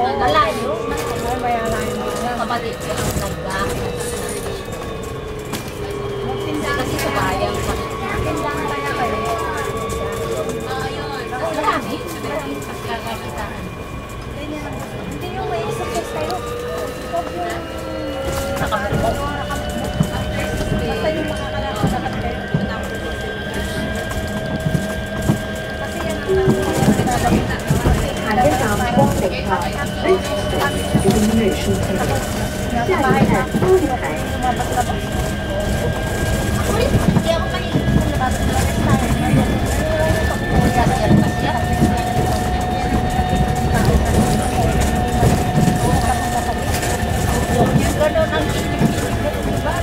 Malayo. May alayo na. Kapatid ko ang nagdaan. Kasi sa bayan pa. Tindahan kaya kayo. Marami. Marami pagkakakitaan. Hindi yung may exercise kayo. Nakamukok. Basta yung makakalakot na kayo. Kasi yan ang 海边港光北号 Illumination Center 下一站玻璃海 Hindi ako mahilig kung nabasa-labas tayo. Yung gano'n ang diba?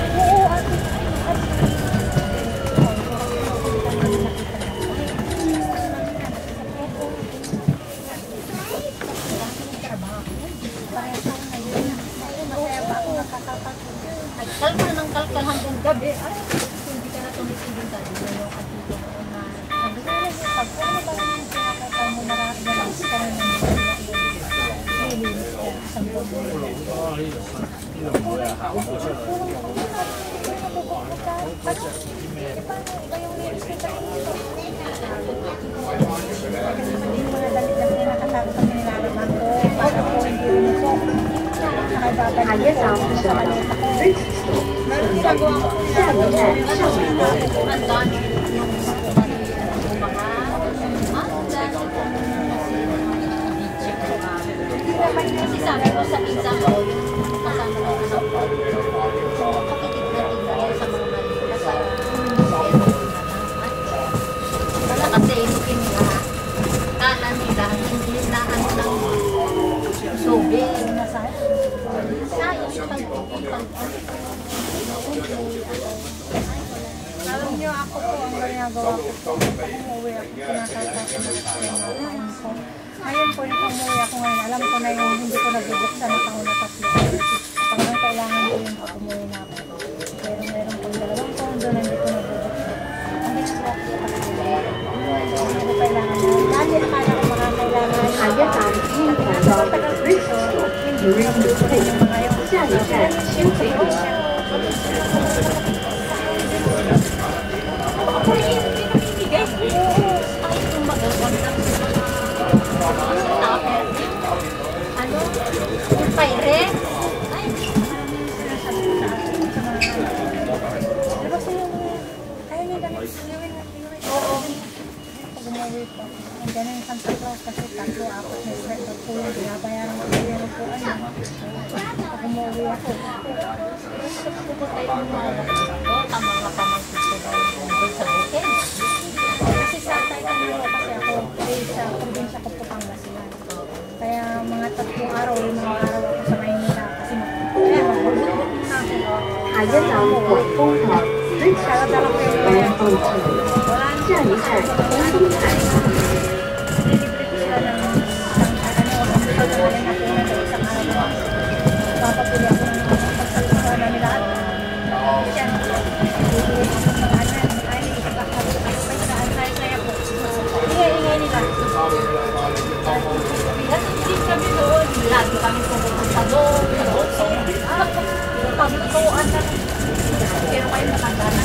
Kalkal ng kalkal hanggang gabi. Ay, hindi ka na tumitigil tayo. Yung atito ko na. Sabi ko, pag ano ba yung pinakita mo nararamdaman ka na ng nilinis ko. Isang buwan. Iba yung linis ko tayo. Yung mga dalit-dalit na nakatapos ang nilalaman ko. Para ko hindi rin ito. 海边港是 Bridge Store 下一站少年湾 Kasi sabi ko sa pinsan ko, yung kasama ng anak ko, pakitig-natig na yan sa mga mali. Wala kasi inukin nila. Kala nila, hindi na ano ng subi. Sayang pag-ipag. Alam niyo, ako po ang ginagawa ko po. Umuwi ako, pinakatapos ko. Ngayon po, yung umuwi ako ngayon, alam ko na yung hindi ko nabubuksan na taon na tatlo. Parang kailangan ko yung umuwi na ako. Pero meron pong dalawang pondo na hindi ko nabubuksan. Ang gusto ko ako sa pagkakas. Hindi ko kailangan na. Dahil akala ko makakailangan. Kaya tayo yung kailangan Bridge Store during the day. 下一站新北路 Ano? Yung paire? Ay, diba sa'yo mo? Ayaw niya damit. Oo. Pag umuwi po. Ang ganun yung Santa Claus kasi tatlo, apat na sweat at po yung binabayaran ko yung po. Pag umuwi ako. Pupunta yung mga ang mga pamangkin ko doon sa bukid. Kasi sa tayo ko kasi ako sa probinsya ko po Pangasinan. Kaya mga 3 araw, 5 araw ako sa Maynila kasi kaya magbubukbuk na ako. Ayun lang po po po. Dala-dala ko yung wala na. Siya ni Siya. Nilibre ko sila ng isang pagkakalin ako na sa isang araw. Papapili ako ng pagkalusuan na nila. Siya, bibili ako sa kanan. Ay, bakit saan saya po. Ingay nila. Hindi kami doon. Lagi kami pumunta doon. Paglutuan na. Pero kayo nakagana.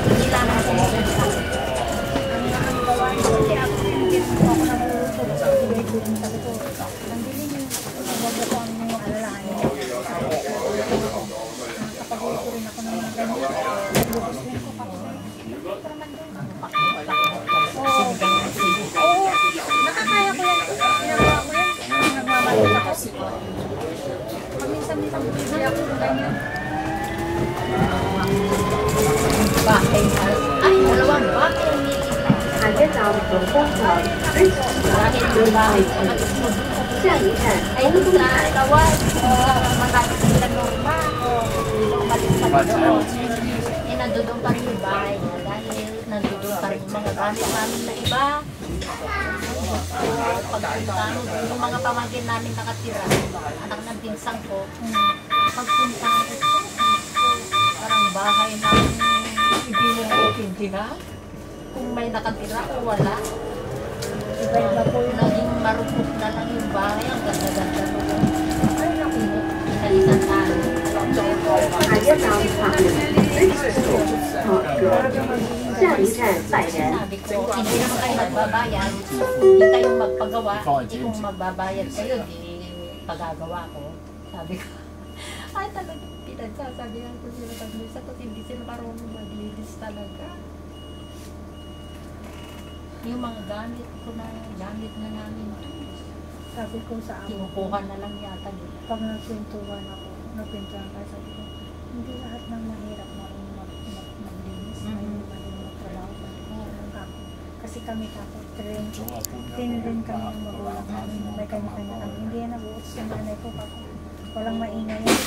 Hindi lang ako pumunta. Ang gawain ko, hindi ako naluluto. Sabi ko, ang dilim yung bago ko ang mga alalahanin. Nakapag-ulo rin ako ng mga ganyan. Nag-gustuin ko kapag Oo, nakakaya ko yan. Ginagawa ko yan. Nagmamalit ako. Paminsan-minsan bibili ako ng ganyan. Bakit? Ay, dalawang bakit? 海边港总工厂 Bridge Store 下一站 Ay, sa Lawan, matapos sila norma, bumalik sa doon. Eh, nandun pa rin yung bahay niya dahil nandun pa rin yung mga gamit namin na iba. Pagpunta, yung mga pamangkin namin nakatira, anak ng pinsang ko, pagpunta ko, parang bahay namin, hindi na, kung may nakatira o wala. Iba-iba po yung naging marupok na lang yung bahay, ang ganda-ganda. 海街道法律 Bridge Store 好哥，下一站百人。 Sabi ko, hindi naman kayo magbabayad. Hindi kayong magpagawa. Hindi kung magbabayad kayo, di pagagawa ko. Sabi ko, ay talaga pinagsasabihan ko sila pag-isa ko, hindi sila marunong maglinis talaga. Yung mga gamit ko na, gamit na namin. Sabi ko sa amo, Kinukuha na lang yata dito. pag nagpintuhan ako, nagpintuhan ka, sabi ko, hindi lahat ng mahirap maglinis. Mhm. May magtrabaho pa. Ako. Kasi kami kapag din kami ng magulang namin. May kanya-kanya kami. Hindi yan nag-utos yung nanay ko. Walang maingay yan.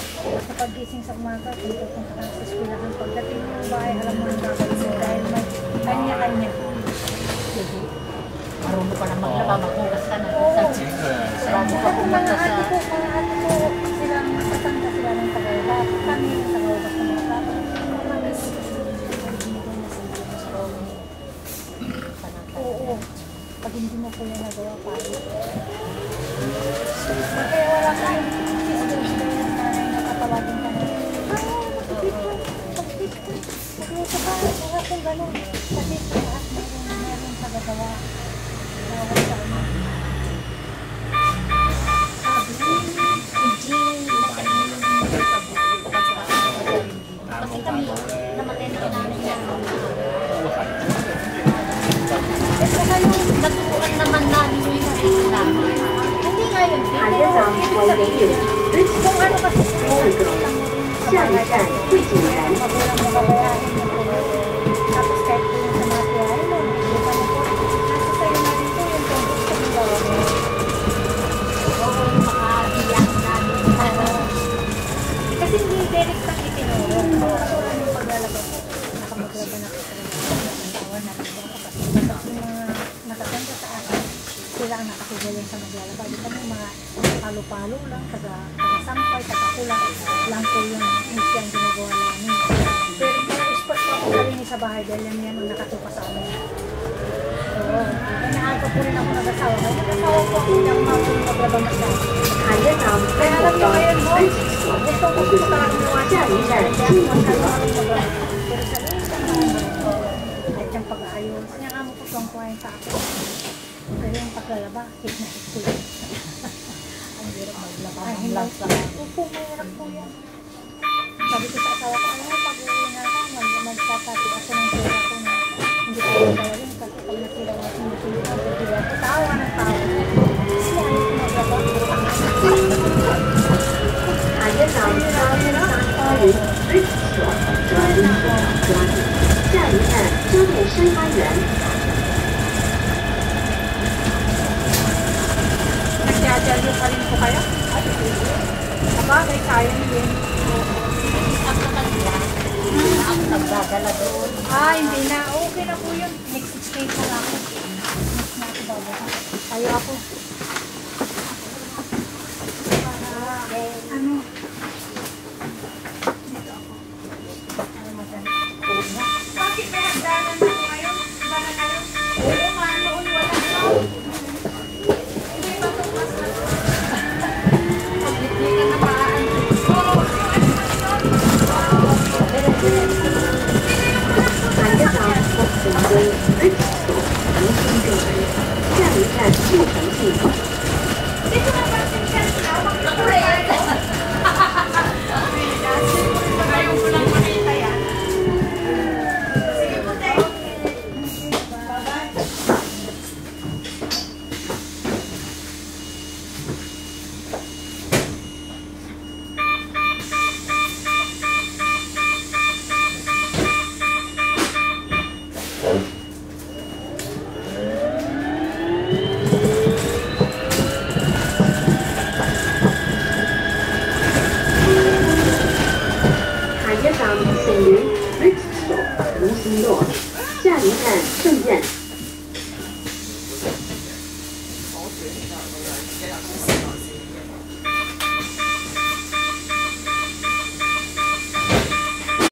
Sa pag-gising sa umaga, kung pupunta ka sa eskwelahan, pagdating mo ng bahay, alam mo ang gagawin mo dahil may kanya-kanya. Marunong pa na maglaba, maghugas ka na. Sarado ka Kasi pumunta sa... mga ate ko, silang kasangka sila ng tagawala. Kami yung tagawala sa mga tao. Oo. Pag hindi mo po yan nagawa, paano? Kaya wala ka yung sister yung nanay na katawagin ka na. Kaya sa bahay, wala kong ganun. Kasi sa lahat meron sa gagawa. Tawag sa ano. Kasi kami, namatay na namin yan. Natutuan naman namin yung sarili namin. Hindi nga yun. 海街道为人员 Bridge Kung ano kasi, Store 下一站汇景园。 magulang mo babayahin mo po. Tapos kahit po yung sa mga tiyahin mo, hindi pa mo po. Nasa sa'yo na rin po yung kung gusto mo gawin. Oo, makabiyak namin. Kasi hindi direct ang itinuro. Katulad yung paglalaba po. Nakamaglaba na po talaga. Ang tawa na rin po. Kasi mga nakatanda sa akin, sila ang nakasigaling sa maglalaba. Di kami mga palo-palo lang, taga-sampay, taga-kulang lang po yung misyan ginagawa namin. Pero yung spot po ako sarili sa bahay dahil yan ang nakatupa sa amin. Oo. Kaya naaga po rin ako nag-asawa. Nag-asawa po ako hindi ako maglaba masyado. 海街道 Kaya alam niyo ngayon mo, Bridge Store gusto ko gusto ka rin yung下一站 Kaya 金 ako 泽。 maglaba. Pero sa liit ang bahay, at yung pag-aayos, yung amo ko pang kuhain sa akin. Pero yung paglalaba, hit na hit ko yun. Ang hirap maglaba Ay, ng hindi. lansa. Opo, mahirap po yan. Sabi ko sa asawa ko, alam mo, pag-uwi na ako, magtatati ako ng pera ko na hindi ko bayarin kasi pag nasira ko yung sinusunod ko, bibili ako, tawa ng tawa. Kasi ayaw ko maglaba. 海街道花园 Bridge Store 转运所转运。下一站交点山花园。 Nagsiadyalyo pa rin po kayo? Sabagay, kaya niyo yun. Ang kanila, ang nagdadala doon. Ah, hindi na. Okay na po yun. Next stage na ako. Next na ako bago. Tayo ako. Ano? Dito ako. Ano madali? Bakit may hagdanan na ako ngayon? Baka ngayon? Oo nga, noon wala na. Hindi ba ito mas na ito? Hindi ka na maan. Oo, yung ano na ito? 海街道北总规 Bridge Store 重新定位。下一站鹿城记。 Dito na ba siya siya? Magkakulay ako. Ayaw ko lang makita yan. Sige po, tayo. Bye-bye. Bridge Store 龙兴路，下一站圣苑